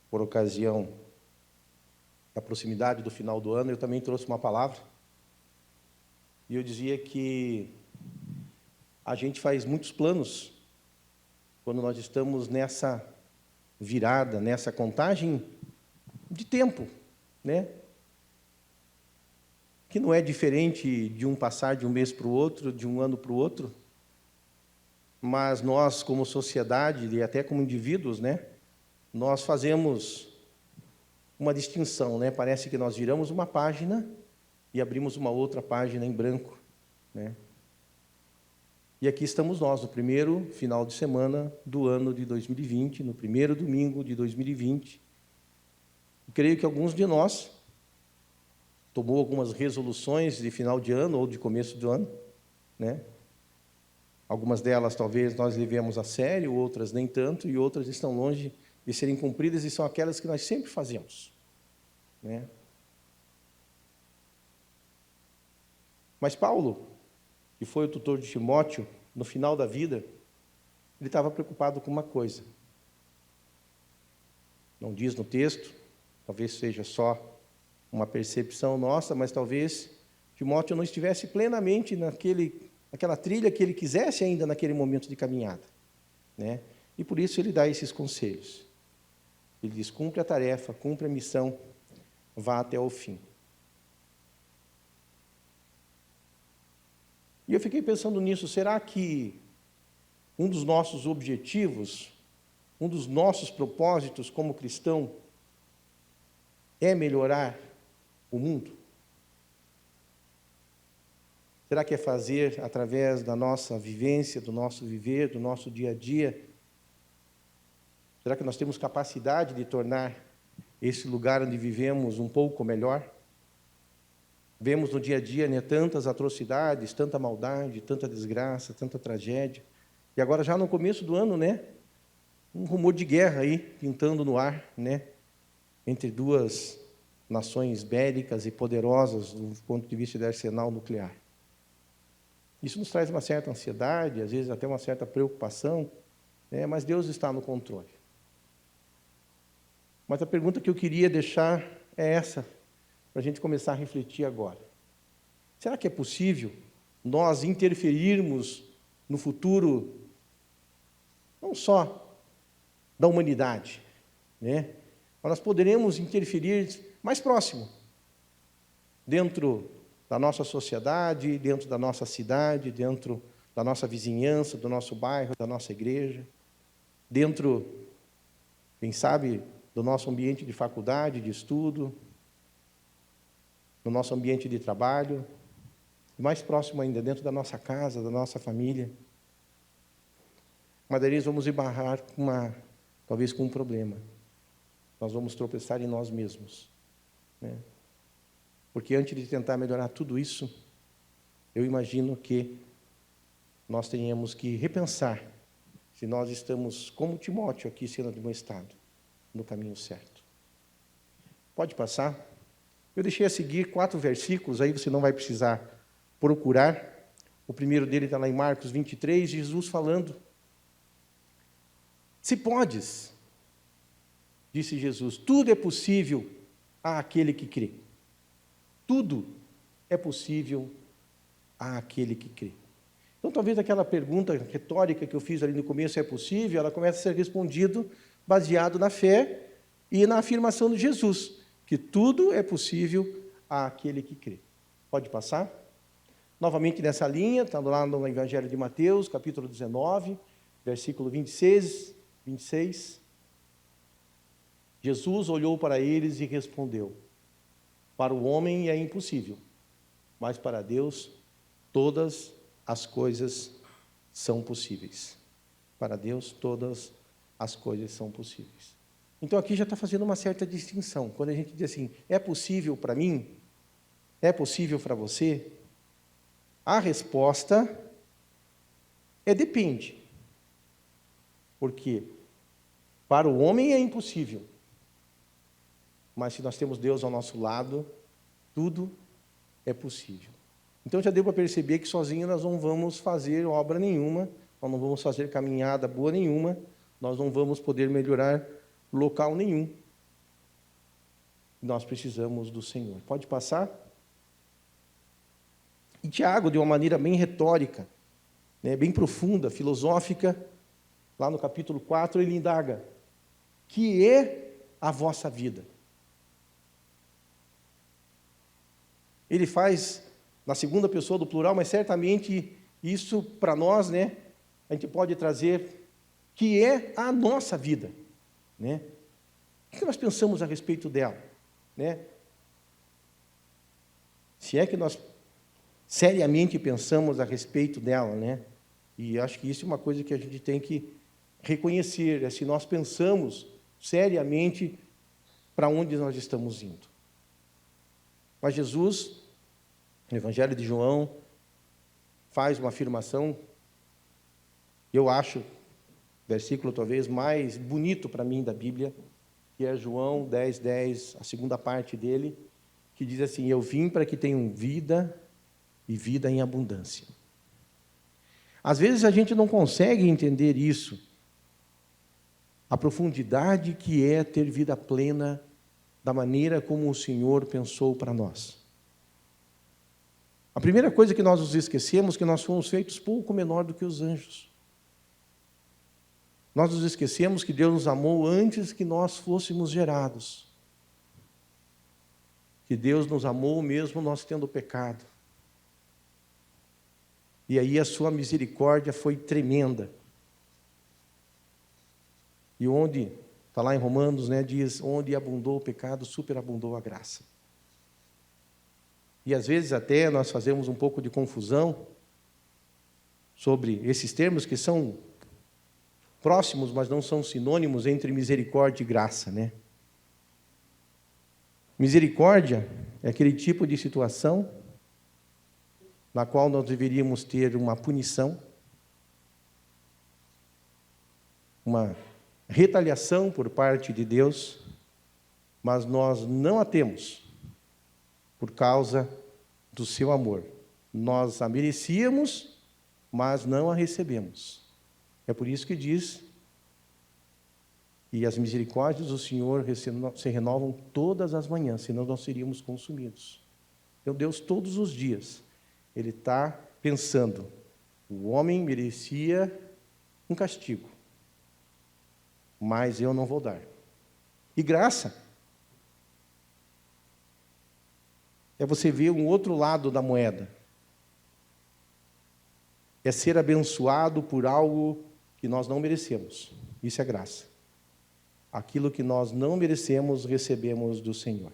por ocasião da proximidade do final do ano, eu também trouxe uma palavra. E eu dizia que a gente faz muitos planos quando nós estamos nessa virada, nessa contagem de tempo, né? Que não é diferente de um passar de um mês para o outro, de um ano para o outro, mas nós, como sociedade e até como indivíduos, né, nós fazemos uma distinção, né? Parece que nós viramos uma página e abrimos uma outra página em branco, né? E aqui estamos nós, no primeiro final de semana do ano de 2020, no primeiro domingo de 2020. Eu creio que alguns de nós tomou algumas resoluções de final de ano ou de começo do ano, né? Algumas delas talvez nós levemos a sério, outras nem tanto, e outras estão longe de serem cumpridas e são aquelas que nós sempre fazemos, né? Mas Paulo, que foi o tutor de Timóteo, no final da vida, ele estava preocupado com uma coisa. Não diz no texto, talvez seja só uma percepção nossa, mas talvez Timóteo não estivesse plenamente naquela trilha que ele quisesse ainda naquele momento de caminhada, né? E por isso ele dá esses conselhos. Ele diz, cumpre a tarefa, cumpre a missão, vá até o fim. E eu fiquei pensando nisso, será que um dos nossos objetivos, um dos nossos propósitos como cristão é melhorar o mundo? Será que é fazer através da nossa vivência, do nosso viver, do nosso dia a dia? Será que nós temos capacidade de tornar esse lugar onde vivemos um pouco melhor? Vemos no dia a dia, né, tantas atrocidades, tanta maldade, tanta desgraça, tanta tragédia. E agora já no começo do ano, né, um rumor de guerra aí pintando no ar, né, entre duas nações bélicas e poderosas do ponto de vista do arsenal nuclear. Isso nos traz uma certa ansiedade, às vezes até uma certa preocupação, né, mas Deus está no controle. Mas a pergunta que eu queria deixar é essa, para a gente começar a refletir agora. Será que é possível nós interferirmos no futuro, não só da humanidade, né? Mas nós poderemos interferir mais próximo, dentro da nossa sociedade, dentro da nossa cidade, dentro da nossa vizinhança, do nosso bairro, da nossa igreja, dentro, quem sabe, do nosso ambiente de faculdade, de estudo, no nosso ambiente de trabalho, e mais próximo ainda, dentro da nossa casa, da nossa família. Mas daí vamos esbarrar talvez com um problema. Nós vamos tropeçar em nós mesmos, né? Porque antes de tentar melhorar tudo isso, eu imagino que nós tenhamos que repensar se nós estamos, como Timóteo aqui sendo admoestado, no caminho certo. Pode passar? Eu deixei a seguir 4 versículos, aí você não vai precisar procurar. O primeiro dele está lá em Marcos 23, Jesus falando. Se podes, disse Jesus, tudo é possível àquele que crê. Tudo é possível àquele que crê. Então, talvez aquela pergunta retórica que eu fiz ali no começo, é possível, ela começa a ser respondida baseado na fé e na afirmação de Jesus, que tudo é possível àquele que crê. Pode passar? Novamente nessa linha, está lá no Evangelho de Mateus, capítulo 19, versículo 26. Jesus olhou para eles e respondeu, para o homem é impossível, mas para Deus todas as coisas são possíveis. Para Deus todas as coisas são possíveis. Então aqui já está fazendo uma certa distinção. Quando a gente diz assim, é possível para mim? É possível para você? A resposta é depende. Porque para o homem é impossível. Mas se nós temos Deus ao nosso lado, tudo é possível. Então já deu para perceber que sozinho nós não vamos fazer obra nenhuma, nós não vamos fazer caminhada boa nenhuma, nós não vamos poder melhorar local nenhum. Nós precisamos do Senhor. Pode passar? E Tiago, de uma maneira bem retórica, né, bem profunda, filosófica, lá no capítulo 4, ele indaga: que é a vossa vida? Ele faz na segunda pessoa do plural, mas certamente isso para nós, né, a gente pode trazer que é a nossa vida, né? O que nós pensamos a respeito dela, né? Se é que nós seriamente pensamos a respeito dela, né? E acho que isso é uma coisa que a gente tem que reconhecer, é se nós pensamos seriamente para onde nós estamos indo. Mas Jesus, no Evangelho de João, faz uma afirmação, eu acho, versículo talvez mais bonito para mim da Bíblia, que é João 10:10, a segunda parte dele, que diz assim: eu vim para que tenham vida e vida em abundância. Às vezes a gente não consegue entender isso, a profundidade que é ter vida plena da maneira como o Senhor pensou para nós. A primeira coisa que nós nos esquecemos é que nós fomos feitos pouco menor do que os anjos. Nós nos esquecemos que Deus nos amou antes que nós fôssemos gerados. Que Deus nos amou mesmo nós tendo pecado. E aí a sua misericórdia foi tremenda. E onde, está lá em Romanos, né, diz, onde abundou o pecado, superabundou a graça. E às vezes até nós fazemos um pouco de confusão sobre esses termos que são próximos, mas não são sinônimos entre misericórdia e graça, né? Misericórdia é aquele tipo de situação na qual nós deveríamos ter uma punição, uma retaliação por parte de Deus, mas nós não a temos por causa do seu amor. Nós a merecíamos, mas não a recebemos. É por isso que diz: e as misericórdias do Senhor se renovam todas as manhãs, senão nós seríamos consumidos. Então Deus todos os dias, Ele está pensando, o homem merecia um castigo, mas eu não vou dar. E graça é você ver um outro lado da moeda. É ser abençoado por algo que nós não merecemos. Isso é graça. Aquilo que nós não merecemos, recebemos do Senhor.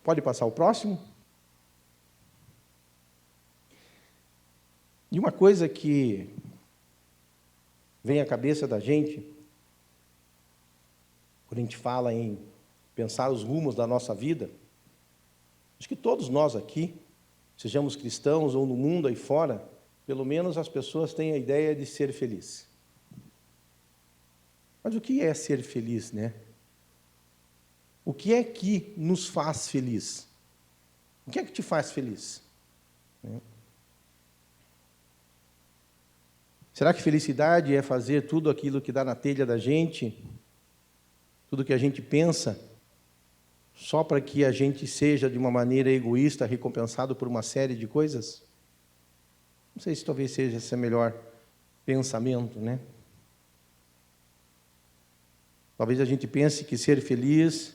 Pode passar o próximo? E uma coisa que vem à cabeça da gente, quando a gente fala em pensar os rumos da nossa vida, acho que todos nós aqui, sejamos cristãos ou no mundo aí fora, pelo menos as pessoas têm a ideia de ser feliz. Mas o que é ser feliz, né? O que é que nos faz feliz? O que é que te faz feliz? Será que felicidade é fazer tudo aquilo que dá na telha da gente? Tudo que a gente pensa? Só para que a gente seja, de uma maneira egoísta, recompensado por uma série de coisas? Não sei se talvez seja esse o melhor pensamento, né? Talvez a gente pense que ser feliz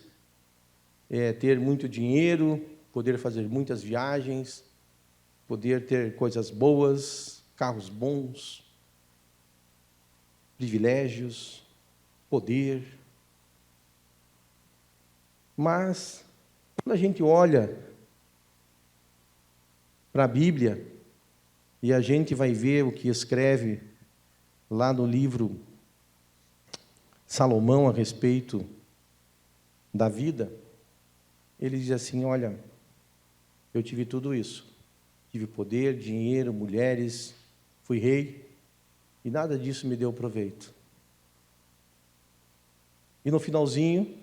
é ter muito dinheiro, poder fazer muitas viagens, poder ter coisas boas, carros bons, privilégios, poder. Mas, quando a gente olha para a Bíblia, e a gente vai ver o que escreve lá no livro Salomão a respeito da vida, ele diz assim: olha, eu tive tudo isso. Tive poder, dinheiro, mulheres, fui rei, e nada disso me deu proveito. E no finalzinho,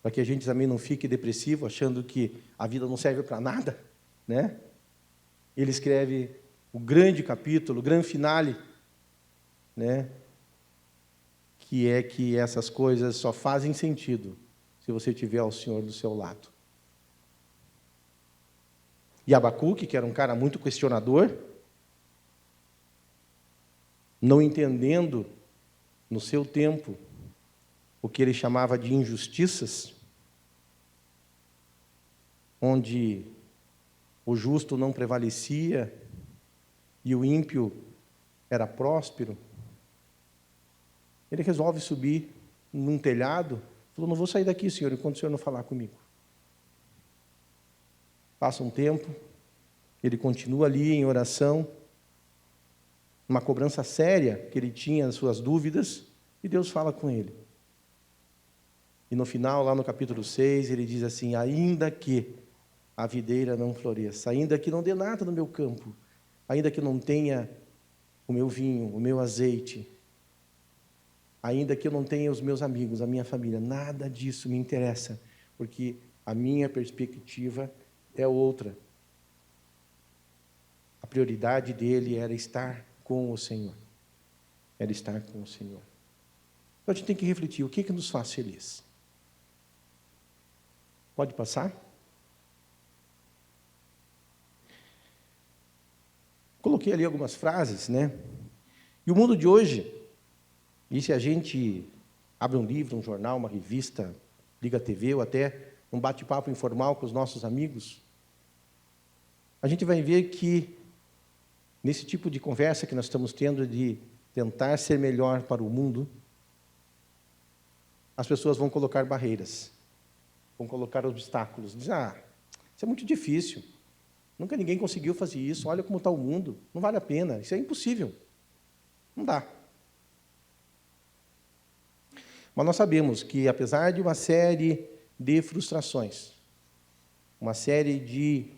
para que a gente também não fique depressivo, achando que a vida não serve para nada, né? Ele escreve o grande capítulo, o grande finale, né? Que é que essas coisas só fazem sentido se você tiver o Senhor do seu lado. E Abacuque, que era um cara muito questionador, não entendendo no seu tempo o que ele chamava de injustiças, onde o justo não prevalecia e o ímpio era próspero, ele resolve subir num telhado, falou: não vou sair daqui, Senhor, enquanto o Senhor não falar comigo. Passa um tempo, ele continua ali em oração, uma cobrança séria que ele tinha as suas dúvidas, e Deus fala com ele. E no final, lá no capítulo 6, ele diz assim: ainda que a videira não floresça, ainda que não dê nada no meu campo, ainda que não tenha o meu vinho, o meu azeite, ainda que eu não tenha os meus amigos, a minha família, nada disso me interessa, porque a minha perspectiva é outra. A prioridade dele era estar com o Senhor. Era estar com o Senhor. Então a gente tem que refletir, o que nos faz feliz? Pode passar? Coloquei ali algumas frases, né? E o mundo de hoje, e se a gente abre um livro, um jornal, uma revista, liga a TV ou até um bate-papo informal com os nossos amigos, a gente vai ver que nesse tipo de conversa que nós estamos tendo de tentar ser melhor para o mundo, as pessoas vão colocar barreiras, vão colocar obstáculos. Dizem: isso é muito difícil, nunca ninguém conseguiu fazer isso, olha como está o mundo, não vale a pena, isso é impossível, não dá. Mas nós sabemos que, apesar de uma série de frustrações, uma série de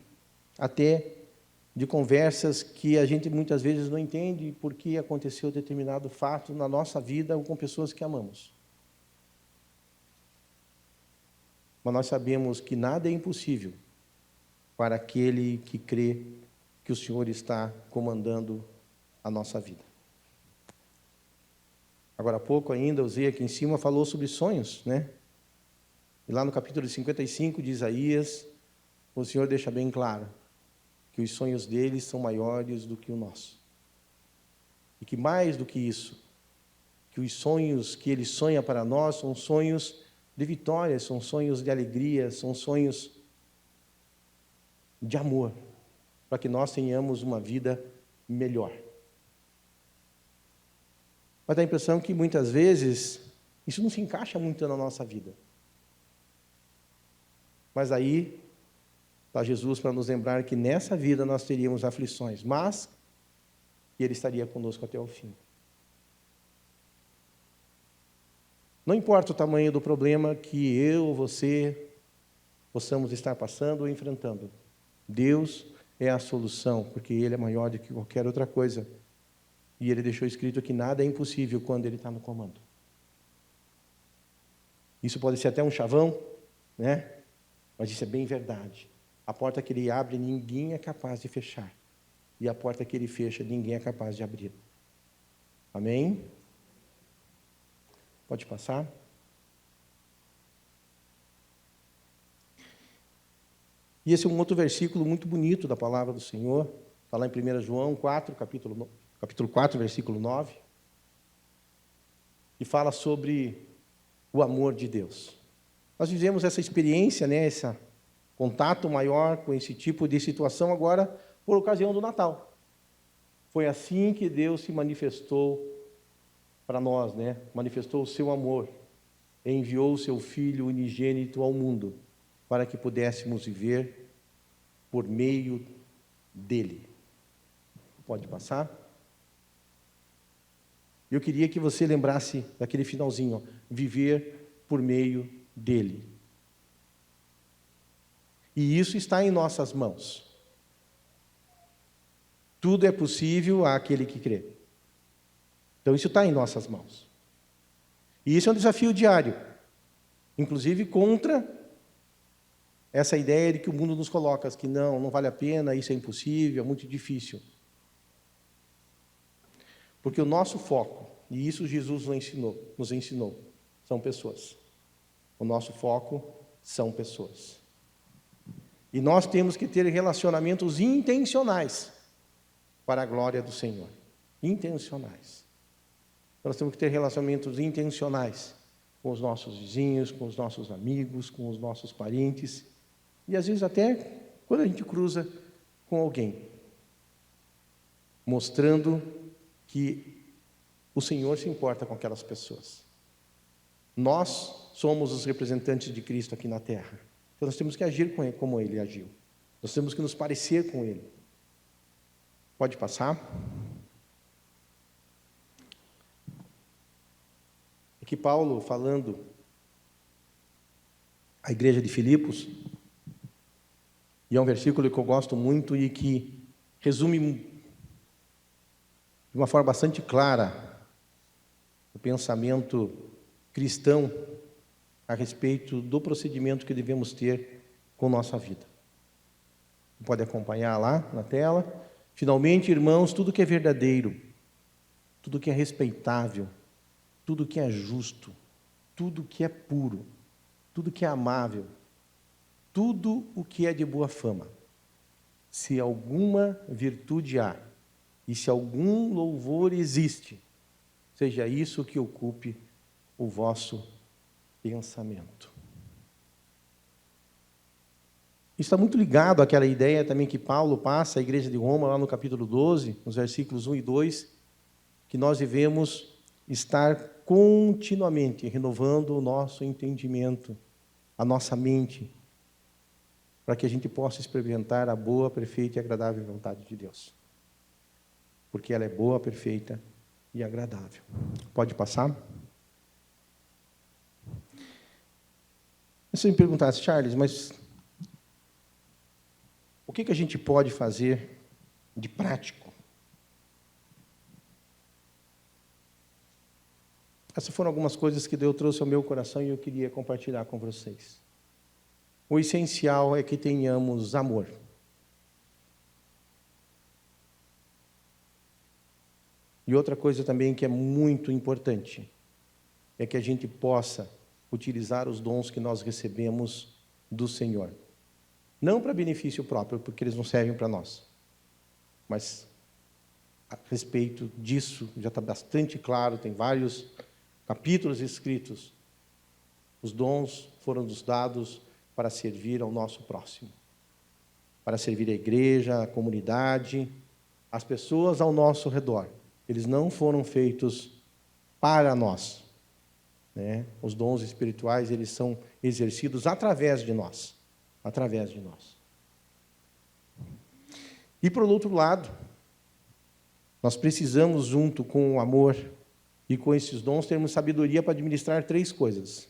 conversas que a gente muitas vezes não entende por que aconteceu determinado fato na nossa vida ou com pessoas que amamos. Mas nós sabemos que nada é impossível para aquele que crê que o Senhor está comandando a nossa vida. Agora há pouco ainda, o Zé aqui em cima falou sobre sonhos, né? E lá no capítulo 55 de Isaías, o Senhor deixa bem claro que os sonhos deles são maiores do que o nosso. E que mais do que isso, que os sonhos que Ele sonha para nós são sonhos de vitória, são sonhos de alegria, são sonhos de amor, para que nós tenhamos uma vida melhor. Mas dá a impressão que muitas vezes isso não se encaixa muito na nossa vida. Mas aí está Jesus para nos lembrar que nessa vida nós teríamos aflições, mas que Ele estaria conosco até o fim. Não importa o tamanho do problema que eu ou você possamos estar passando ou enfrentando, Deus é a solução, porque Ele é maior do que qualquer outra coisa. E Ele deixou escrito que nada é impossível quando Ele está no comando. Isso pode ser até um chavão, né? Mas isso é bem verdade. A porta que Ele abre, ninguém é capaz de fechar. E a porta que Ele fecha, ninguém é capaz de abrir. Amém? Pode passar. E esse é um outro versículo muito bonito da palavra do Senhor. Está lá em 1 João 4, capítulo 4, versículo 9. E fala sobre o amor de Deus. Nós vivemos essa experiência, né, esse contato maior com esse tipo de situação agora por ocasião do Natal. Foi assim que Deus se manifestou para nós, né? Manifestou o seu amor, enviou o seu Filho unigênito ao mundo para que pudéssemos viver por meio dele. Pode passar? Eu queria que você lembrasse daquele finalzinho, ó, viver por meio dele. E isso está em nossas mãos. Tudo é possível àquele que crê. Então isso está em nossas mãos. E isso é um desafio diário, inclusive contra essa ideia de que o mundo nos coloca, que não vale a pena, isso é impossível, é muito difícil. Porque o nosso foco, e isso Jesus nos ensinou, são pessoas. O nosso foco são pessoas. E nós temos que ter relacionamentos intencionais para a glória do Senhor. Intencionais. Nós temos que ter relacionamentos intencionais com os nossos vizinhos, com os nossos amigos, com os nossos parentes. E às vezes até quando a gente cruza com alguém, mostrando que o Senhor se importa com aquelas pessoas. Nós somos os representantes de Cristo aqui na terra. Então nós temos que agir com ele, como ele agiu. Nós temos que nos parecer com ele. Pode passar? Aqui Paulo falando à igreja de Filipos, e é um versículo que eu gosto muito e que resume de uma forma bastante clara o pensamento cristão a respeito do procedimento que devemos ter com nossa vida. Pode acompanhar lá na tela. Finalmente, irmãos, tudo que é verdadeiro, tudo que é respeitável, tudo que é justo, tudo que é puro, tudo que é amável, tudo o que é de boa fama, se alguma virtude há e se algum louvor existe, seja isso que ocupe o vosso pensamento. Isso está muito ligado àquela ideia também que Paulo passa à igreja de Roma, lá no capítulo 12, nos versículos 1 e 2, que nós devemos estar continuamente renovando o nosso entendimento, a nossa mente, para que a gente possa experimentar a boa, perfeita e agradável vontade de Deus. Porque ela é boa, perfeita e agradável. Pode passar? Se eu me perguntasse, Charles, mas o que a gente pode fazer de prático? Essas foram algumas coisas que Deus trouxe ao meu coração e eu queria compartilhar com vocês. O essencial é que tenhamos amor. E outra coisa também que é muito importante é que a gente possa utilizar os dons que nós recebemos do Senhor. Não para benefício próprio, porque eles não servem para nós. Mas a respeito disso já está bastante claro, tem vários capítulos escritos. Os dons foram nos dados para servir ao nosso próximo, para servir a igreja, a comunidade, as pessoas ao nosso redor. Eles não foram feitos para nós, né? Os dons espirituais, eles são exercidos através de nós, E, por outro lado, nós precisamos, junto com o amor e com esses dons, termos sabedoria para administrar 3 coisas: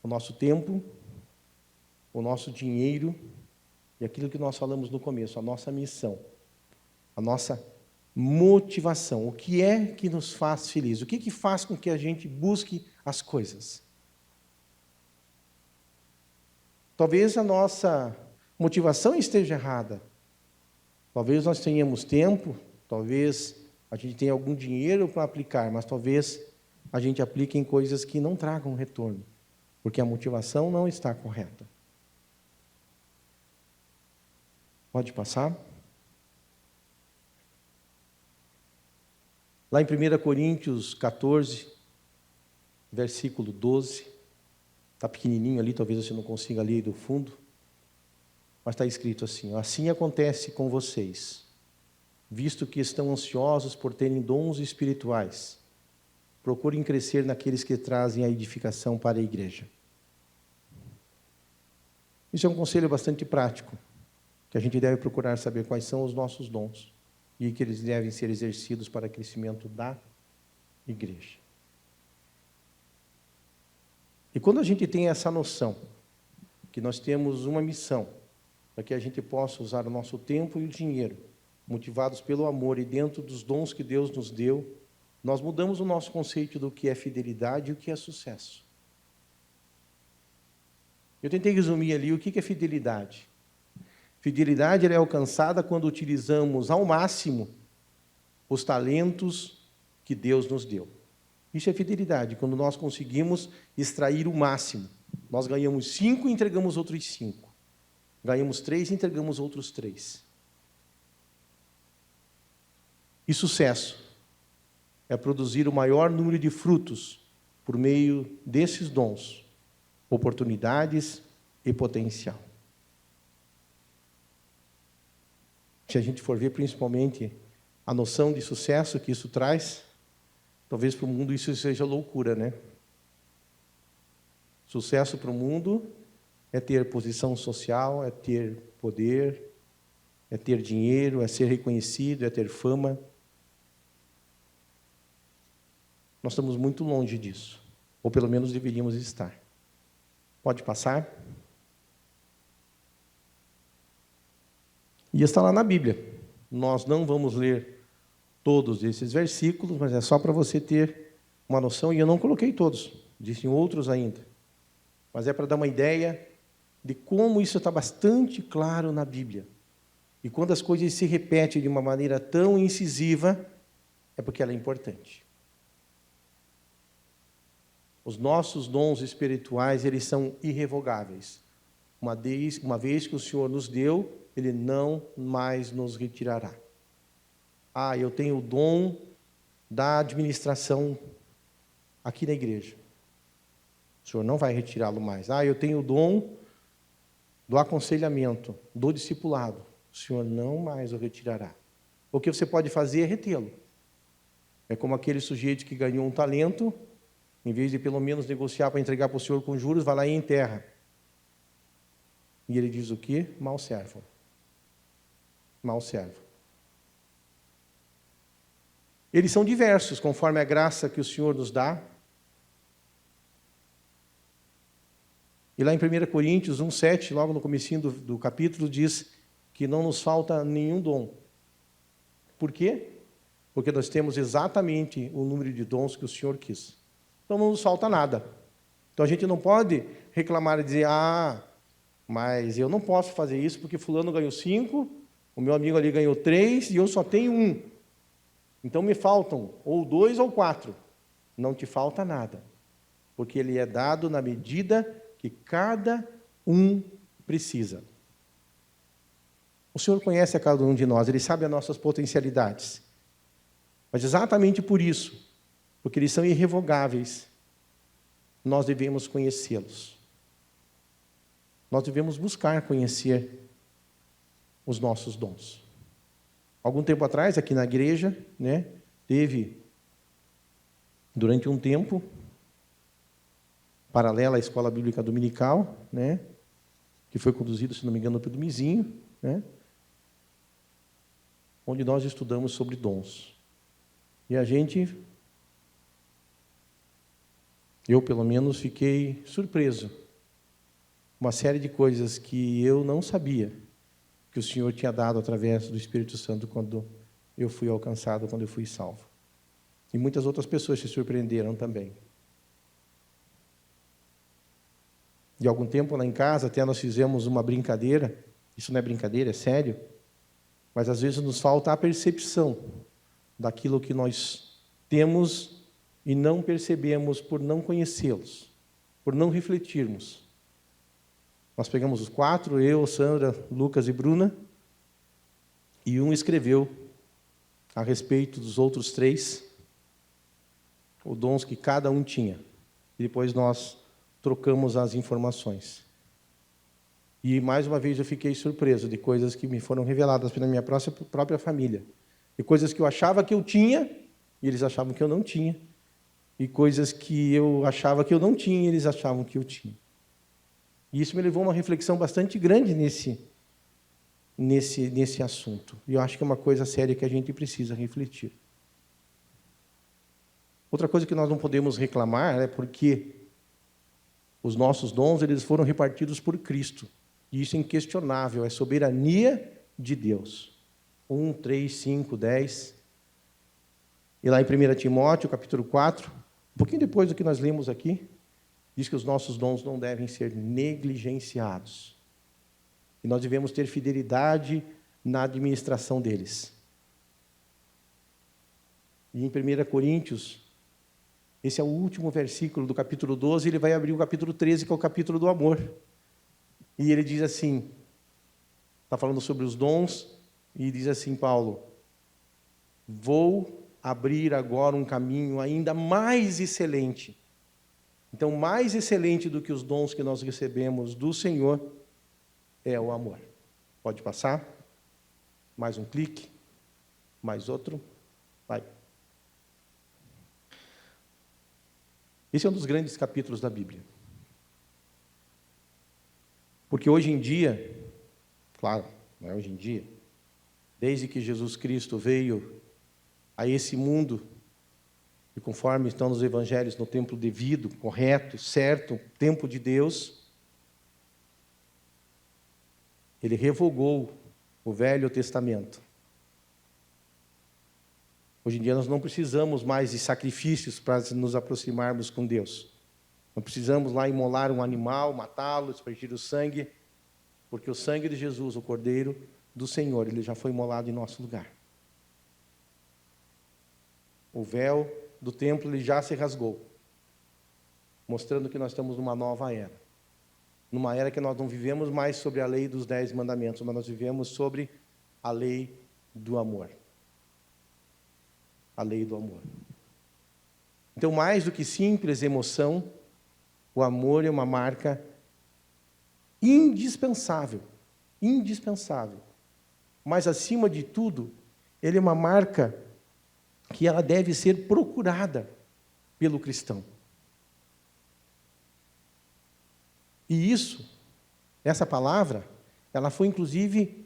o nosso tempo, o nosso dinheiro e aquilo que nós falamos no começo, a nossa missão, a nossa motivação. O que é que nos faz felizes? O que faz com que a gente busque as coisas? Talvez a nossa motivação esteja errada. Talvez nós tenhamos tempo, talvez a gente tenha algum dinheiro para aplicar, mas talvez a gente aplique em coisas que não tragam retorno, porque a motivação não está correta. Pode passar? Lá em 1 Coríntios 14, versículo 12, está pequenininho ali, talvez você não consiga ler do fundo, mas está escrito assim: assim acontece com vocês, visto que estão ansiosos por terem dons espirituais, procurem crescer naqueles que trazem a edificação para a igreja. Isso é um conselho bastante prático, que a gente deve procurar saber quais são os nossos dons e que eles devem ser exercidos para o crescimento da igreja. E quando a gente tem essa noção, que nós temos uma missão, para que a gente possa usar o nosso tempo e o dinheiro, motivados pelo amor e dentro dos dons que Deus nos deu, nós mudamos o nosso conceito do que é fidelidade e o que é sucesso. Eu tentei resumir ali o que é fidelidade. Fidelidade ela é alcançada quando utilizamos ao máximo os talentos que Deus nos deu. Isso é fidelidade, quando nós conseguimos extrair o máximo. Nós ganhamos 5 e entregamos outros 5. Ganhamos 3 e entregamos outros 3. E sucesso é produzir o maior número de frutos por meio desses dons, oportunidades e potencial. Se a gente for ver principalmente a noção de sucesso que isso traz, talvez para o mundo isso seja loucura, né? Sucesso para o mundo é ter posição social, é ter poder, é ter dinheiro, é ser reconhecido, é ter fama. Nós estamos muito longe disso, ou pelo menos deveríamos estar. Pode passar? E está lá na Bíblia. Nós não vamos ler todos esses versículos, mas é só para você ter uma noção, e eu não coloquei todos, existem outros ainda. Mas é para dar uma ideia de como isso está bastante claro na Bíblia. E quando as coisas se repetem de uma maneira tão incisiva, é porque ela é importante. Os nossos dons espirituais, eles são irrevogáveis. Uma vez que o Senhor nos deu, Ele não mais nos retirará. Ah, eu tenho o dom da administração aqui na igreja. O Senhor não vai retirá-lo mais. Ah, eu tenho o dom do aconselhamento, do discipulado. O Senhor não mais o retirará. O que você pode fazer é retê-lo. É como aquele sujeito que ganhou um talento, em vez de pelo menos negociar para entregar para o Senhor com juros, vai lá e enterra. E ele diz o quê? Mau servo. Mau servo. Eles são diversos, conforme a graça que o Senhor nos dá. E lá em 1 Coríntios 1,7, logo no comecinho do capítulo, diz que não nos falta nenhum dom. Por quê? Porque nós temos exatamente o número de dons que o Senhor quis. Então não nos falta nada. Então a gente não pode reclamar e dizer, mas eu não posso fazer isso porque fulano ganhou 5, o meu amigo ali ganhou 3 e eu só tenho 1. Então me faltam ou 2 ou 4. Não te falta nada, porque ele é dado na medida que cada um precisa. O Senhor conhece a cada um de nós, Ele sabe as nossas potencialidades. Mas exatamente por isso, porque eles são irrevogáveis, nós devemos conhecê-los. Nós devemos buscar conhecer os nossos dons. Algum tempo atrás, aqui na igreja, teve, durante um tempo, paralela à escola bíblica dominical, que foi conduzido, se não me engano, pelo Mizinho, onde nós estudamos sobre dons. E eu pelo menos fiquei surpreso. Uma série de coisas que eu não sabia que o Senhor tinha dado através do Espírito Santo quando eu fui alcançado, quando eu fui salvo. E muitas outras pessoas se surpreenderam também. De algum tempo lá em casa, até nós fizemos uma brincadeira. Isso não é brincadeira, é sério. Mas às vezes nos falta a percepção daquilo que nós temos e não percebemos por não conhecê-los, por não refletirmos. Nós pegamos os 4, eu, Sandra, Lucas e Bruna, e um escreveu a respeito dos outros 3, os dons que cada um tinha. E depois nós trocamos as informações. E mais uma vez eu fiquei surpreso de coisas que me foram reveladas pela minha própria família. E coisas que eu achava que eu tinha, e eles achavam que eu não tinha. E coisas que eu achava que eu não tinha, e eles achavam que eu tinha. E isso me levou a uma reflexão bastante grande nesse assunto. E eu acho que é uma coisa séria que a gente precisa refletir. Outra coisa que nós não podemos reclamar é porque os nossos dons eles foram repartidos por Cristo. E isso é inquestionável, é soberania de Deus. 1, 3, 5, 10. E lá em 1 Timóteo, capítulo 4, um pouquinho depois do que nós lemos aqui, diz que os nossos dons não devem ser negligenciados. E nós devemos ter fidelidade na administração deles. E em 1 Coríntios, Esse é o último versículo do capítulo 12, ele vai abrir o capítulo 13, que é o capítulo do amor. E ele diz assim, está falando sobre os dons, e diz assim, Paulo: vou abrir agora um caminho ainda mais excelente. Então, mais excelente do que os dons que nós recebemos do Senhor é o amor. Pode passar? Mais um clique. Mais outro. Vai. Esse é um dos grandes capítulos da Bíblia. Porque hoje em dia, claro, não é hoje em dia, desde que Jesus Cristo veio a esse mundo, e conforme estão nos evangelhos, no tempo devido, correto, certo, tempo de Deus, ele revogou o Velho Testamento. Hoje em dia nós não precisamos mais de sacrifícios para nos aproximarmos com Deus. Não precisamos lá imolar um animal, matá-lo, espargir o sangue, porque o sangue de Jesus, o Cordeiro do Senhor, ele já foi imolado em nosso lugar. O véu do templo ele já se rasgou, mostrando que nós estamos numa nova era. Numa era que nós não vivemos mais sobre a lei dos 10 mandamentos, mas nós vivemos sobre a lei do amor. A lei do amor. Então, mais do que simples emoção, o amor é uma marca indispensável. Indispensável. Mas, acima de tudo, ele é uma marca que ela deve ser procurada pelo cristão. E essa palavra, ela foi inclusive,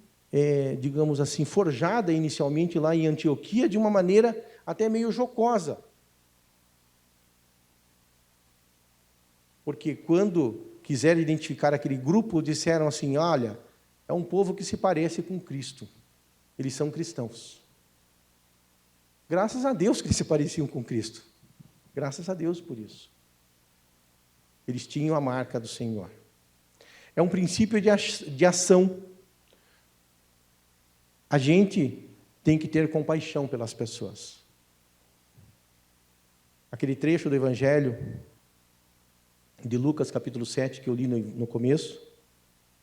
digamos assim, forjada inicialmente lá em Antioquia de uma maneira até meio jocosa. Porque quando quiseram identificar aquele grupo, disseram assim, olha, é um povo que se parece com Cristo. Eles são cristãos. Graças a Deus que eles se pareciam com Cristo. Graças a Deus por isso. Eles tinham a marca do Senhor. É um princípio de ação. A gente tem que ter compaixão pelas pessoas. Aquele trecho do Evangelho de Lucas, capítulo 7, que eu li no começo,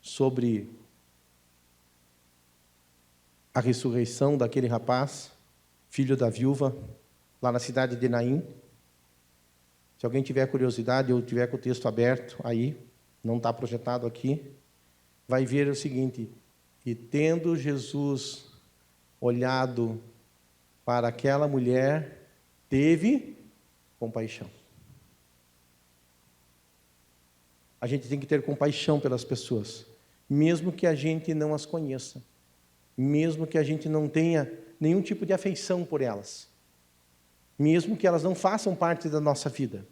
sobre a ressurreição daquele rapaz, filho da viúva, lá na cidade de Naim. Se alguém tiver curiosidade ou tiver com o texto aberto aí, não está projetado aqui, vai ver o seguinte: e tendo Jesus olhado para aquela mulher, teve compaixão. A gente tem que ter compaixão pelas pessoas, mesmo que a gente não as conheça, mesmo que a gente não tenha nenhum tipo de afeição por elas, mesmo que elas não façam parte da nossa vida.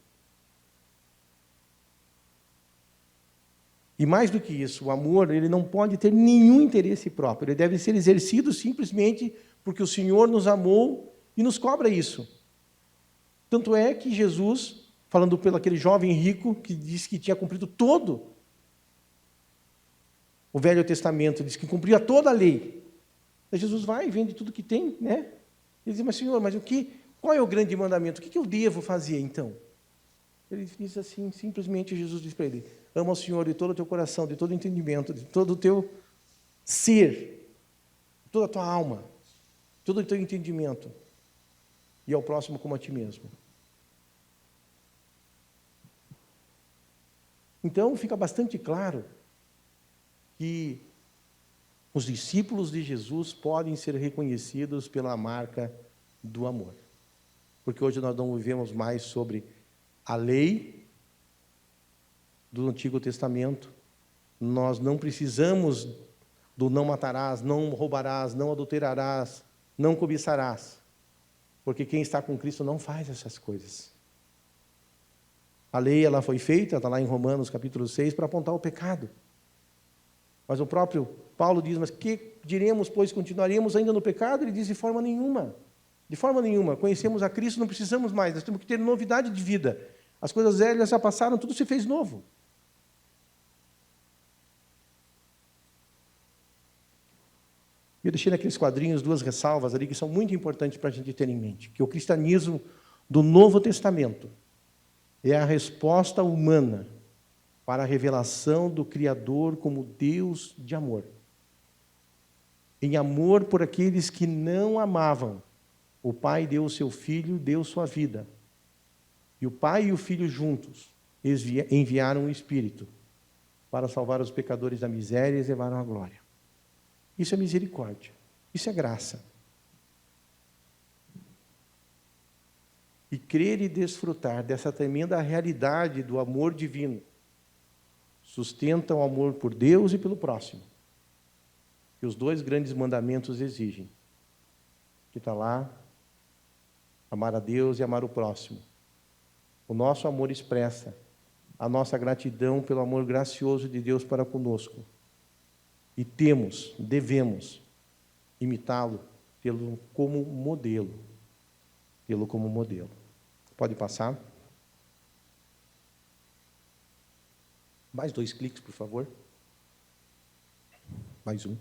E mais do que isso, o amor, ele não pode ter nenhum interesse próprio, ele deve ser exercido simplesmente porque o Senhor nos amou e nos cobra isso. Tanto é que Jesus, falando pelo aquele jovem rico que disse que tinha cumprido todo o Velho Testamento, disse que cumpria toda a lei. Aí Jesus vai e vende tudo que tem, né? Ele diz, mas Senhor, qual é o grande mandamento? O que eu devo fazer então? Ele diz assim, simplesmente Jesus diz para ele, ama o Senhor de todo o teu coração, de todo o entendimento, de todo o teu ser, de toda a tua alma, de todo o teu entendimento, e ao próximo como a ti mesmo. Então, fica bastante claro que os discípulos de Jesus podem ser reconhecidos pela marca do amor. Porque hoje nós não vivemos mais sobre a lei do Antigo Testamento. Nós não precisamos do não matarás, não roubarás, não adulterarás, não cobiçarás. Porque quem está com Cristo não faz essas coisas. A lei ela foi feita, está lá em Romanos capítulo 6, para apontar o pecado. Mas o próprio Paulo diz, mas que diremos, pois continuaremos ainda no pecado? Ele diz, de forma nenhuma. De forma nenhuma. Conhecemos a Cristo, não precisamos mais. Nós temos que ter novidade de vida. As coisas velhas já passaram, tudo se fez novo. Eu deixei naqueles quadrinhos 2 ressalvas ali que são muito importantes para a gente ter em mente. Que o cristianismo do Novo Testamento, é a resposta humana para a revelação do Criador como Deus de amor. Em amor por aqueles que não amavam, o Pai deu o seu Filho, deu sua vida. E o Pai e o Filho juntos enviaram o Espírito para salvar os pecadores da miséria e levaram a glória. Isso é misericórdia. Isso é graça. E crer e desfrutar dessa tremenda realidade do amor divino sustenta o amor por Deus e pelo próximo, que os dois grandes mandamentos exigem. Que está lá, amar a Deus e amar o próximo. O nosso amor expressa a nossa gratidão pelo amor gracioso de Deus para conosco. E devemos imitá-lo, tê-lo como modelo. Tê-lo como modelo. Pode passar. Mais 2 cliques, por favor. Mais um.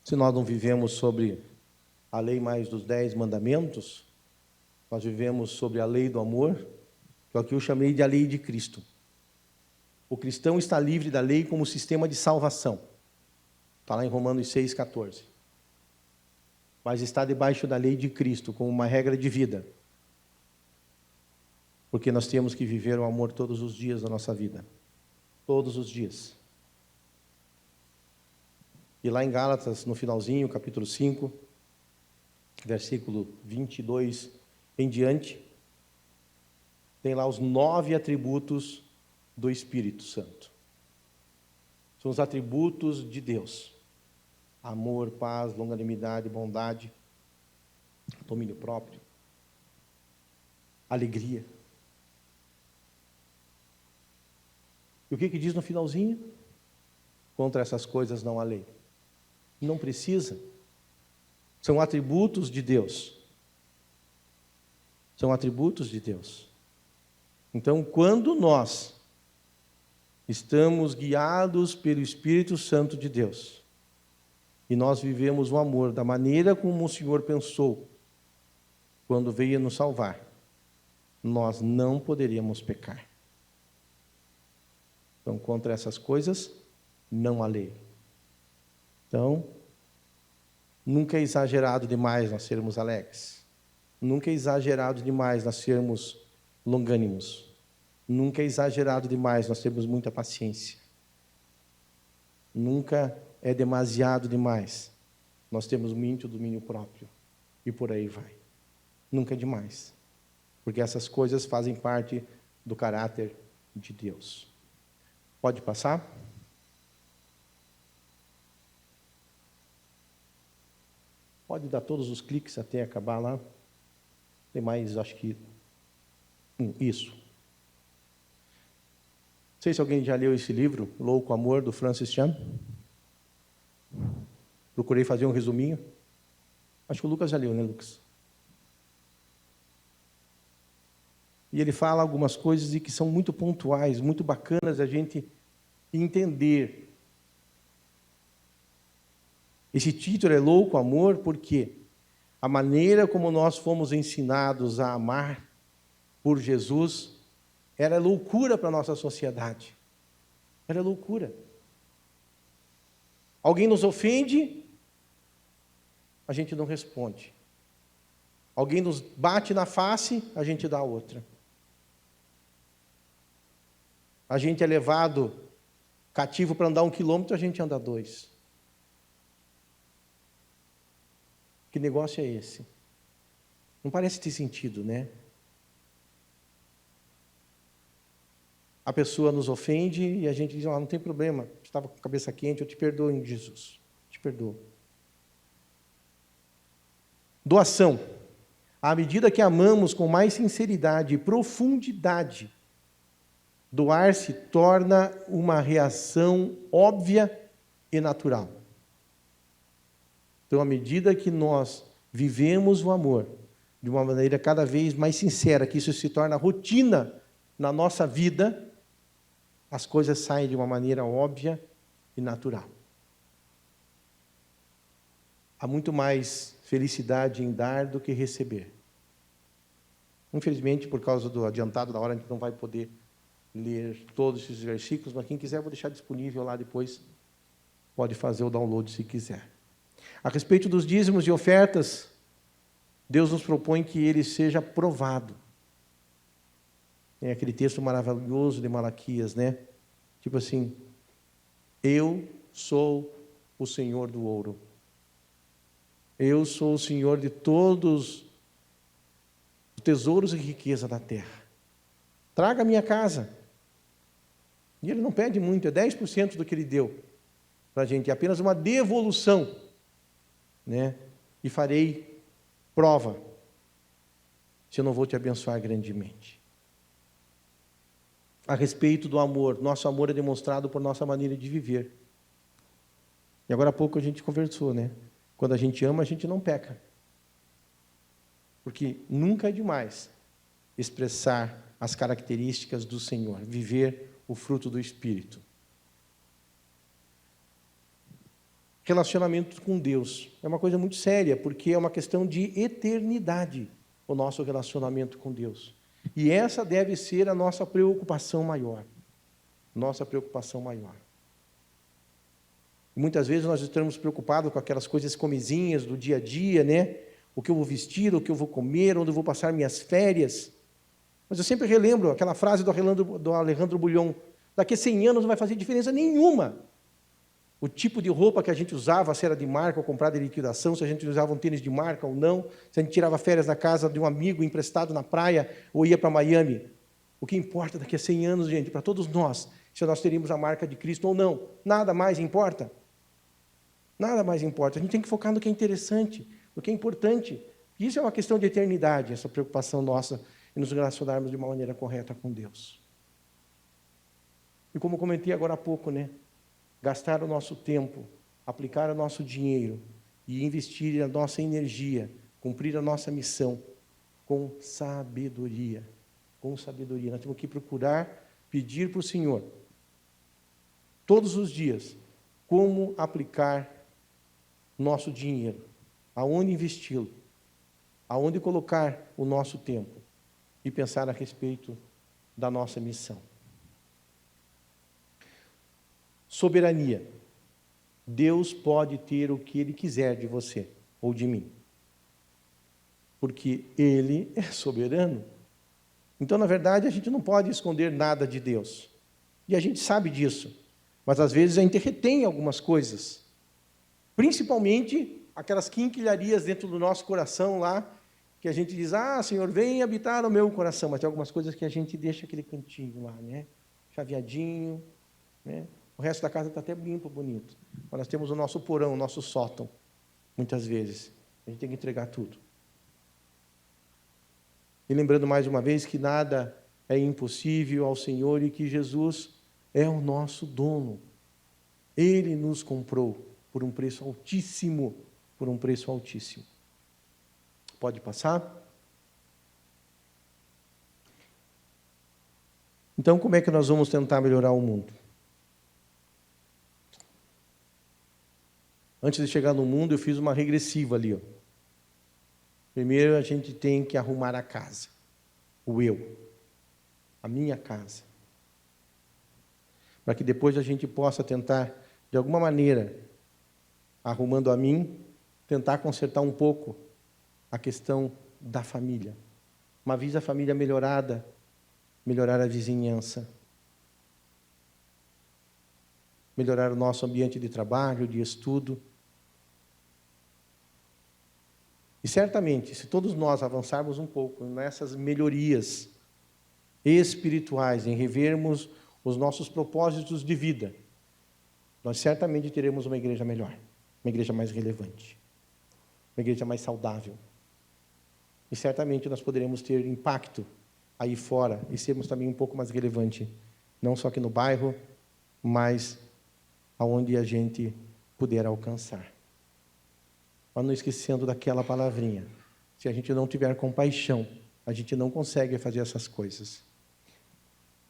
Se nós não vivemos sobre a lei mais dos 10 mandamentos, nós vivemos sobre a lei do amor, que é o que eu chamei de a lei de Cristo. O cristão está livre da lei como sistema de salvação. Está lá em Romanos 6,14. Mas está debaixo da lei de Cristo, como uma regra de vida. Porque nós temos que viver o amor todos os dias da nossa vida. Todos os dias. E lá em Gálatas, no finalzinho, capítulo 5, versículo 22 em diante, tem lá os 9 atributos do Espírito Santo. São os atributos de Deus. Amor, paz, longanimidade, bondade, domínio próprio, alegria. E o que diz no finalzinho? Contra essas coisas não há lei. Não precisa. São atributos de Deus. São atributos de Deus. Então, quando nós estamos guiados pelo Espírito Santo de Deus, e nós vivemos o amor da maneira como o Senhor pensou, quando veio nos salvar, nós não poderíamos pecar. Então, contra essas coisas, não há lei. Então, nunca é exagerado demais nós sermos alegres. Nunca é exagerado demais nós sermos longânimos. Nunca é exagerado demais nós termos muita paciência. Nunca é demasiado demais nós temos muito domínio próprio. E por aí vai. Nunca é demais. Porque essas coisas fazem parte do caráter de Deus. Pode passar? Pode dar todos os cliques até acabar lá. Tem mais, acho que... isso. Não sei se alguém já leu esse livro, Louco Amor, do Francis Chan. Procurei fazer um resuminho. Acho que o Lucas já leu, né, Lucas? E ele fala algumas coisas que são muito pontuais, muito bacanas a gente entender. Esse título é Louco Amor porque a maneira como nós fomos ensinados a amar por Jesus era loucura para a nossa sociedade. Era loucura. Alguém nos ofende, a gente não responde. Alguém nos bate na face, a gente dá outra. A gente é levado cativo para andar 1 quilômetro, a gente anda 2. Que negócio é esse? Não parece ter sentido, né? A pessoa nos ofende e a gente diz, não tem problema, estava com a cabeça quente, eu te perdoo em Jesus. Te perdoo. Doação. À medida que amamos com mais sinceridade e profundidade, doar se torna uma reação óbvia e natural. Então, à medida que nós vivemos o amor de uma maneira cada vez mais sincera, que isso se torna rotina na nossa vida, as coisas saem de uma maneira óbvia e natural. Há muito mais felicidade em dar do que receber. Infelizmente, por causa do adiantado da hora, a gente não vai poder ler todos esses versículos, mas quem quiser, eu vou deixar disponível lá depois, pode fazer o download se quiser. A respeito dos dízimos e ofertas, Deus nos propõe que ele seja provado. Tem aquele texto maravilhoso de Malaquias, né? Tipo assim, eu sou o Senhor do ouro. Eu sou o Senhor de todos os tesouros e riqueza da terra. Traga a minha casa. E ele não pede muito, é 10% do que ele deu para a gente, é apenas uma devolução, né? E farei prova se eu não vou te abençoar grandemente. A respeito do amor, nosso amor é demonstrado por nossa maneira de viver. E agora há pouco a gente conversou, né? Quando a gente ama, a gente não peca. Porque nunca é demais expressar as características do Senhor, viver o fruto do Espírito. Relacionamento com Deus é uma coisa muito séria, porque é uma questão de eternidade, o nosso relacionamento com Deus. E essa deve ser a nossa preocupação maior. Nossa preocupação maior. Muitas vezes nós estamos preocupados com aquelas coisas comezinhas do dia a dia, né? O que eu vou vestir, o que eu vou comer, onde eu vou passar minhas férias. Mas eu sempre relembro aquela frase do Alejandro Bulhon: daqui a 100 anos não vai fazer diferença nenhuma o tipo de roupa que a gente usava, se era de marca ou comprada em liquidação, se a gente usava um tênis de marca ou não, se a gente tirava férias na casa de um amigo emprestado na praia ou ia para Miami. O que importa daqui a 100 anos, gente, para todos nós, se nós teríamos a marca de Cristo ou não. Nada mais importa. Nada mais importa. A gente tem que focar no que é interessante, no que é importante. Isso é uma questão de eternidade, essa preocupação nossa em nos relacionarmos de uma maneira correta com Deus. E como comentei agora há pouco, né? Gastar o nosso tempo, aplicar o nosso dinheiro e investir a nossa energia, cumprir a nossa missão com sabedoria. Com sabedoria. Nós temos que procurar pedir para o Senhor, todos os dias, como aplicar nosso dinheiro, aonde investi-lo, aonde colocar o nosso tempo e pensar a respeito da nossa missão. Soberania. Deus pode ter o que Ele quiser de você ou de mim, porque Ele é soberano. Então, na verdade, a gente não pode esconder nada de Deus, e a gente sabe disso, mas às vezes a gente retém algumas coisas, principalmente aquelas quinquilharias dentro do nosso coração lá, que a gente diz: ah, Senhor, vem habitar no meu coração, mas tem algumas coisas que a gente deixa aquele cantinho lá, né? Chaveadinho, né? O resto da casa está até limpo, bonito. Mas nós temos o nosso porão, o nosso sótão, muitas vezes. A gente tem que entregar tudo. E lembrando mais uma vez que nada é impossível ao Senhor e que Jesus é o nosso dono. Ele nos comprou por um preço altíssimo, por um preço altíssimo. Pode passar? Então, como é que nós vamos tentar melhorar o mundo? Antes de chegar no mundo, eu fiz uma regressiva ali. Ó. Primeiro, a gente tem que arrumar a casa. O eu. A minha casa. Para que depois a gente possa tentar, de alguma maneira, arrumando a mim, tentar consertar um pouco a questão da família. Uma vez a família melhorada, melhorar a vizinhança. Melhorar o nosso ambiente de trabalho, de estudo. E certamente, se todos nós avançarmos um pouco nessas melhorias espirituais, em revermos os nossos propósitos de vida, nós certamente teremos uma igreja melhor, uma igreja mais relevante, uma igreja mais saudável. E certamente nós poderemos ter impacto aí fora e sermos também um pouco mais relevante, não só aqui no bairro, mas aonde a gente puder alcançar. Mas não esquecendo daquela palavrinha. Se a gente não tiver compaixão, a gente não consegue fazer essas coisas.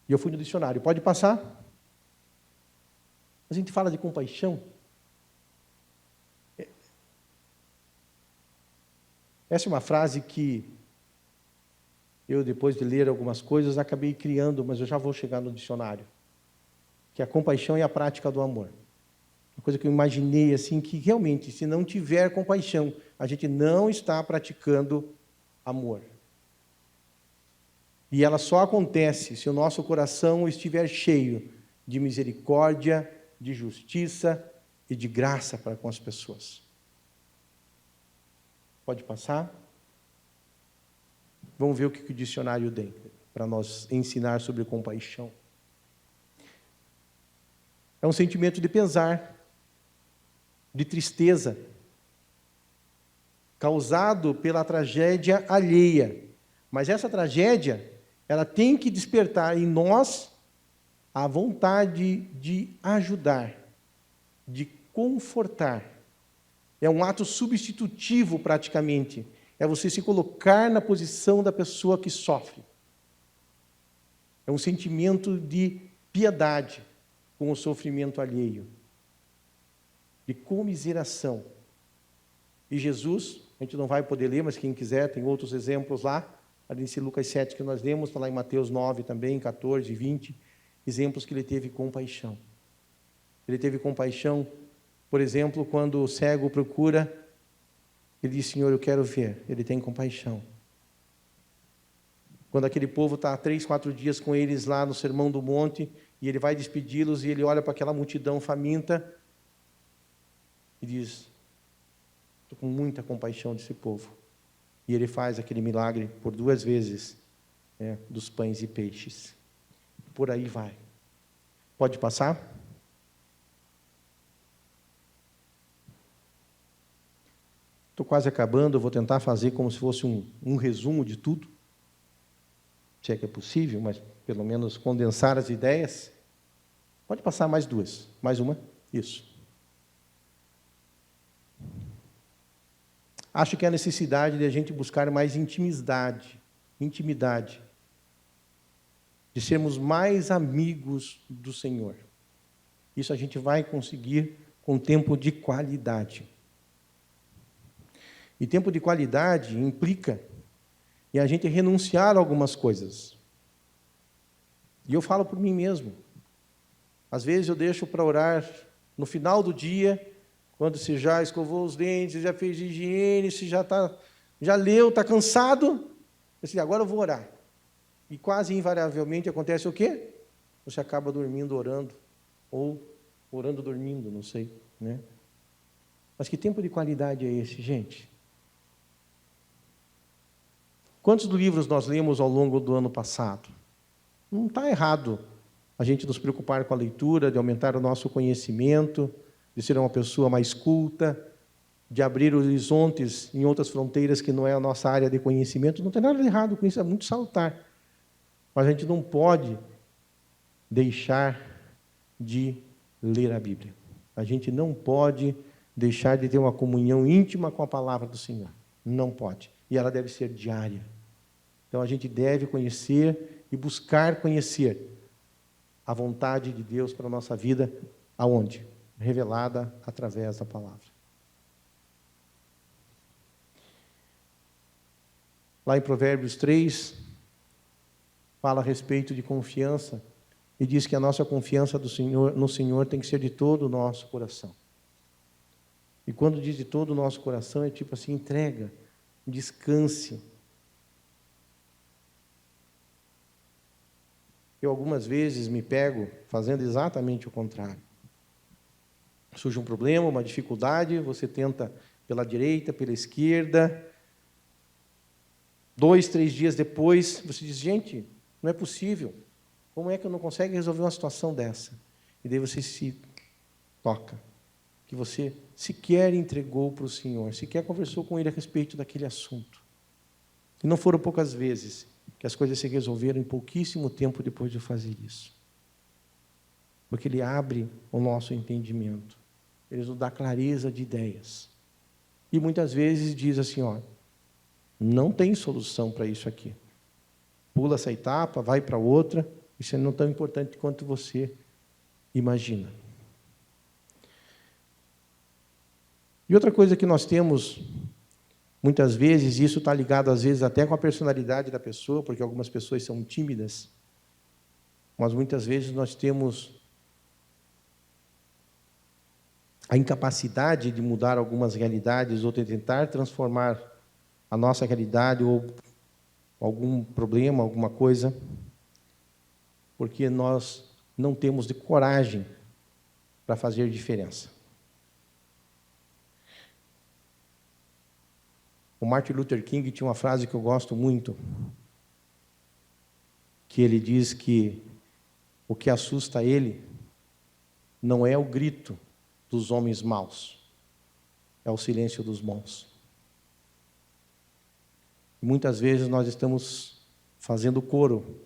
E eu fui no dicionário. Pode passar? A gente fala de compaixão. Essa é uma frase que eu depois de ler algumas coisas, acabei criando, mas eu já vou chegar no dicionário, que é a compaixão e a prática do amor. Uma coisa que eu imaginei assim, que realmente, se não tiver compaixão, a gente não está praticando amor. E ela só acontece se o nosso coração estiver cheio de misericórdia, de justiça e de graça para com as pessoas. Pode passar? Vamos ver o que o dicionário tem para nós ensinar sobre compaixão. É um sentimento de pesar, de tristeza, causado pela tragédia alheia. Mas essa tragédia, ela tem que despertar em nós a vontade de ajudar, de confortar. É um ato substitutivo, praticamente. É você se colocar na posição da pessoa que sofre. É um sentimento de piedade com o sofrimento alheio, de comiseração. E Jesus, a gente não vai poder ler, mas quem quiser, tem outros exemplos lá, ali em Lucas 7 que nós lemos, está lá em Mateus 9 também, 14 e 20, exemplos que ele teve compaixão. Ele teve compaixão, por exemplo, quando o cego procura, ele diz, Senhor, eu quero ver. Ele tem compaixão. Quando aquele povo está há 3, 4 dias com eles lá no Sermão do Monte, e ele vai despedi-los, e ele olha para aquela multidão faminta, e diz, estou com muita compaixão desse povo. E ele faz aquele milagre por 2 vezes, dos pães e peixes. Por aí vai. Pode passar? Estou quase acabando, eu vou tentar fazer como se fosse um resumo de tudo. Se é que é possível, mas pelo menos condensar as ideias. Pode passar mais 2. Mais uma? Isso. Acho que há necessidade de a gente buscar mais intimidade, de sermos mais amigos do Senhor. Isso a gente vai conseguir com tempo de qualidade. E tempo de qualidade implica em a gente renunciar a algumas coisas. E eu falo por mim mesmo. Às vezes eu deixo para orar no final do dia, quando você já escovou os dentes, já fez higiene, você já leu, está cansado, eu agora eu vou orar. E quase invariavelmente acontece o quê? Você acaba dormindo orando, ou orando dormindo, não sei, né? Mas que tempo de qualidade é esse, gente? Quantos livros nós lemos ao longo do ano passado? Não está errado a gente nos preocupar com a leitura, de aumentar o nosso conhecimento, de ser uma pessoa mais culta, de abrir horizontes em outras fronteiras que não é a nossa área de conhecimento. Não tem nada de errado com isso, é muito salutar. Mas a gente não pode deixar de ler a Bíblia. A gente não pode deixar de ter uma comunhão íntima com a palavra do Senhor. Não pode. E ela deve ser diária. Então a gente deve conhecer e buscar conhecer a vontade de Deus para a nossa vida, aonde? Revelada através da palavra. Lá em Provérbios 3, fala a respeito de confiança, e diz que a nossa confiança no Senhor tem que ser de todo o nosso coração. E quando diz de todo o nosso coração, é tipo assim, entrega, descanse. Eu algumas vezes me pego fazendo exatamente o contrário. Surge um problema, uma dificuldade, você tenta pela direita, pela esquerda. 2, 3 dias depois, você diz, gente, não é possível. Como é que eu não consigo resolver uma situação dessa? E daí você se toca, que você sequer entregou para o Senhor, sequer conversou com Ele a respeito daquele assunto. E não foram poucas vezes que as coisas se resolveram em pouquíssimo tempo depois de fazer isso. Porque Ele abre o nosso entendimento. Ele nos dá clareza de ideias. E muitas vezes diz assim, ó, não tem solução para isso aqui. Pula essa etapa, vai para outra, isso não é tão importante quanto você imagina. E outra coisa que nós temos Muitas vezes, isso está ligado, às vezes, até com a personalidade da pessoa, porque algumas pessoas são tímidas, mas muitas vezes nós temos a incapacidade de mudar algumas realidades ou de tentar transformar a nossa realidade ou algum problema, alguma coisa, porque nós não temos de coragem para fazer diferença. O Martin Luther King tinha uma frase que eu gosto muito, que ele diz que o que assusta ele não é o grito dos homens maus, é o silêncio dos bons. Muitas vezes nós estamos fazendo coro,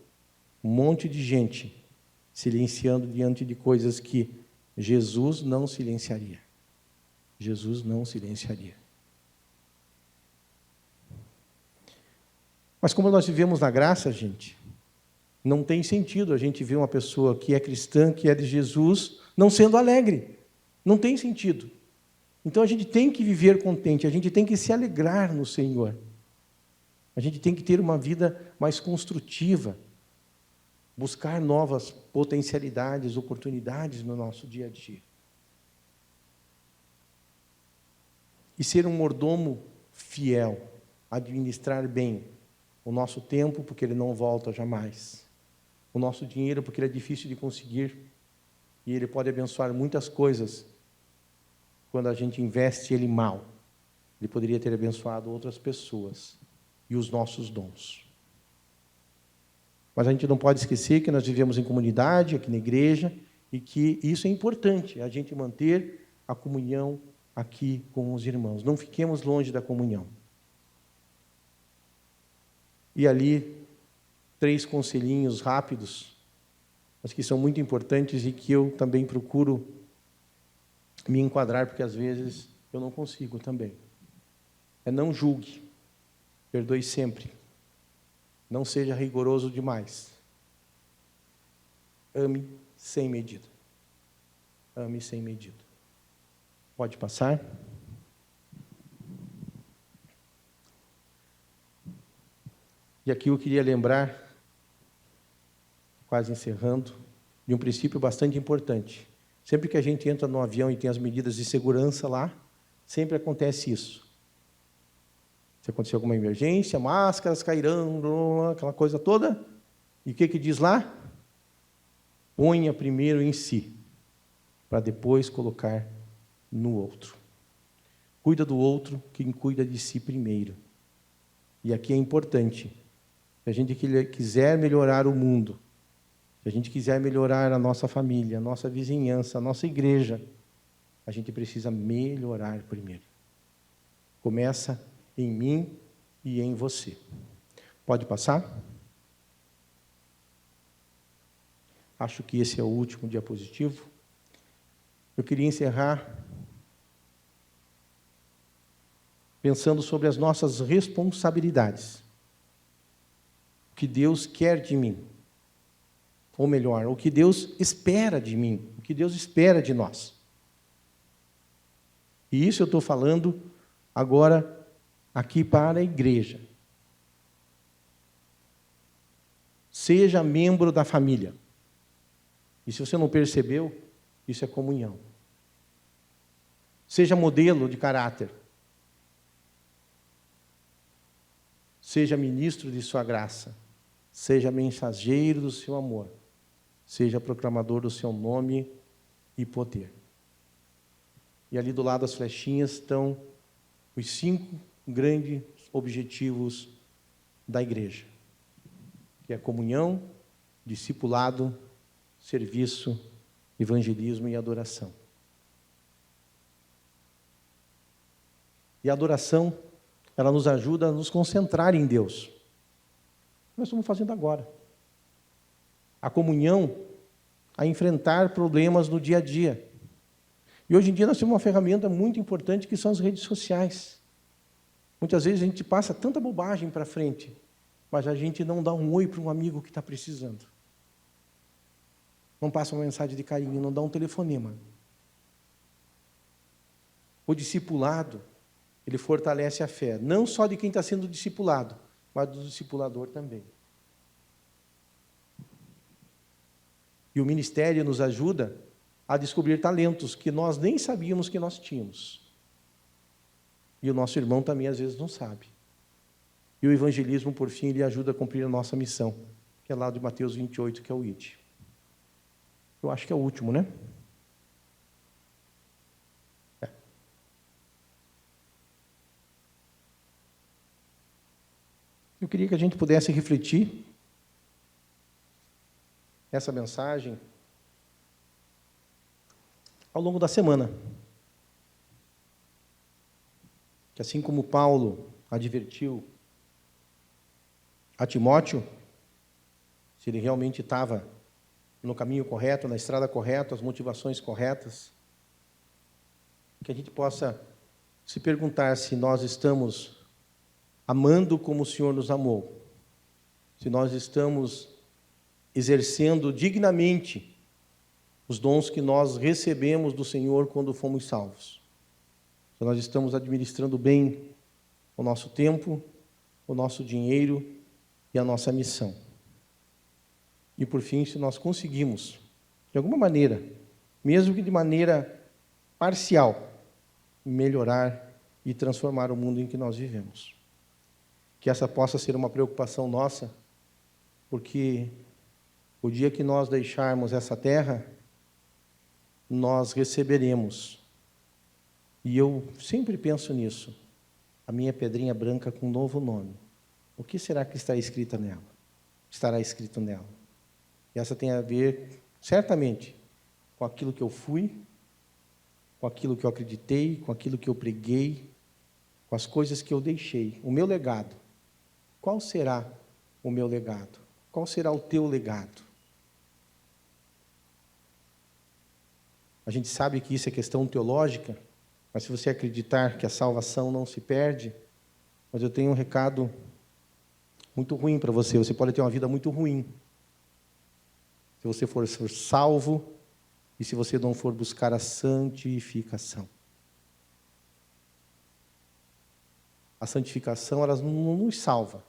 um monte de gente silenciando diante de coisas que Jesus não silenciaria. Jesus não silenciaria. Mas como nós vivemos na graça, gente, não tem sentido a gente ver uma pessoa que é cristã, que é de Jesus, não sendo alegre. Não tem sentido. Então a gente tem que viver contente, a gente tem que se alegrar no Senhor. A gente tem que ter uma vida mais construtiva, buscar novas potencialidades, oportunidades no nosso dia a dia. E ser um mordomo fiel, administrar bem o nosso tempo, porque ele não volta jamais. O nosso dinheiro, porque ele é difícil de conseguir. E ele pode abençoar muitas coisas quando a gente investe ele mal. Ele poderia ter abençoado outras pessoas e os nossos dons. Mas a gente não pode esquecer que nós vivemos em comunidade, aqui na igreja, e que isso é importante, a gente manter a comunhão aqui com os irmãos. Não fiquemos longe da comunhão. E ali, 3 conselhinhos rápidos, mas que são muito importantes e que eu também procuro me enquadrar, porque às vezes eu não consigo também. Não julgue, perdoe sempre. Não seja rigoroso demais. Ame sem medida. Ame sem medida. Pode passar? E aqui eu queria lembrar, quase encerrando, de um princípio bastante importante. Sempre que a gente entra no avião e tem as medidas de segurança lá, sempre acontece isso. Se acontecer alguma emergência, máscaras cairão, aquela coisa toda. E o que diz lá? Ponha primeiro em si, para depois colocar no outro. Cuida do outro, quem cuida de si primeiro. E aqui é importante, se a gente quiser melhorar o mundo, se a gente quiser melhorar a nossa família, a nossa vizinhança, a nossa igreja, a gente precisa melhorar primeiro. Começa em mim e em você. Pode passar? Acho que esse é o último diapositivo. Eu queria encerrar pensando sobre as nossas responsabilidades. O que Deus quer de mim. Ou melhor, o que Deus espera de mim, o que Deus espera de nós. E isso eu estou falando agora aqui para a igreja. Seja membro da família. E se você não percebeu, isso é comunhão. Seja modelo de caráter. Seja ministro de sua graça. Seja mensageiro do seu amor. Seja proclamador do seu nome e poder. E ali do lado das flechinhas estão os 5 grandes objetivos da igreja, que é comunhão, discipulado, serviço, evangelismo e adoração. E a adoração, ela nos ajuda a nos concentrar em Deus. Nós estamos fazendo agora. A comunhão, a enfrentar problemas no dia a dia. E hoje em dia nós temos uma ferramenta muito importante que são as redes sociais. Muitas vezes a gente passa tanta bobagem para frente, mas a gente não dá um oi para um amigo que está precisando. Não passa uma mensagem de carinho, não dá um telefonema. O discipulado ele fortalece a fé, não só de quem está sendo discipulado, mas do discipulador também. E o ministério nos ajuda a descobrir talentos que nós nem sabíamos que nós tínhamos. E o nosso irmão também, às vezes, não sabe. E o evangelismo, por fim, ele ajuda a cumprir a nossa missão, que é lá de Mateus 28, que é o ID. Eu acho que é o último, né? Eu queria que a gente pudesse refletir essa mensagem ao longo da semana. Que assim como Paulo advertiu a Timóteo, se ele realmente estava no caminho correto, na estrada correta, as motivações corretas, que a gente possa se perguntar se nós estamos amando como o Senhor nos amou, se nós estamos exercendo dignamente os dons que nós recebemos do Senhor quando fomos salvos, se nós estamos administrando bem o nosso tempo, o nosso dinheiro e a nossa missão. E, por fim, se nós conseguimos, de alguma maneira, mesmo que de maneira parcial, melhorar e transformar o mundo em que nós vivemos. Que essa possa ser uma preocupação nossa, porque o dia que nós deixarmos essa terra, nós receberemos. E eu sempre penso nisso, a minha pedrinha branca com um novo nome. O que será que está escrito nela? Estará escrito nela. E essa tem a ver, certamente, com aquilo que eu fui, com aquilo que eu acreditei, com aquilo que eu preguei, com as coisas que eu deixei. O meu legado. Qual será o meu legado? Qual será o teu legado? A gente sabe que isso é questão teológica, mas se você acreditar que a salvação não se perde, mas eu tenho um recado muito ruim para você. Você pode ter uma vida muito ruim se você for salvo e se você não for buscar a santificação. A santificação, ela não nos salva.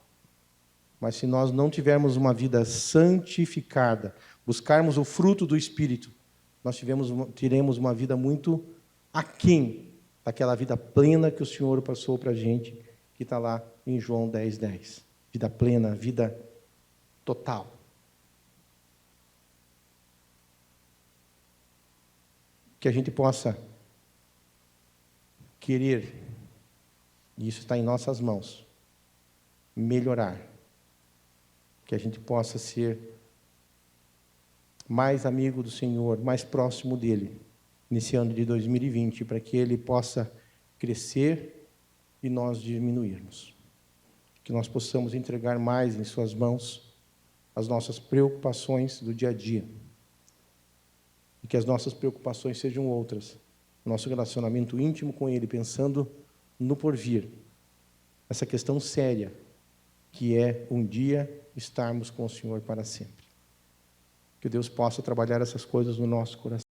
Mas se nós não tivermos uma vida santificada, buscarmos o fruto do Espírito, nós teremos uma vida muito aquém daquela vida plena que o Senhor passou para a gente, que está lá em João 10:10. Vida plena, vida total. Que a gente possa querer, e isso está em nossas mãos, melhorar. Que a gente possa ser mais amigo do Senhor, mais próximo dEle, nesse ano de 2020, para que Ele possa crescer e nós diminuirmos. Que nós possamos entregar mais em suas mãos as nossas preocupações do dia a dia. E que as nossas preocupações sejam outras. Nosso relacionamento íntimo com Ele, pensando no porvir. Essa questão séria, que é um dia estarmos com o Senhor para sempre. Que Deus possa trabalhar essas coisas no nosso coração.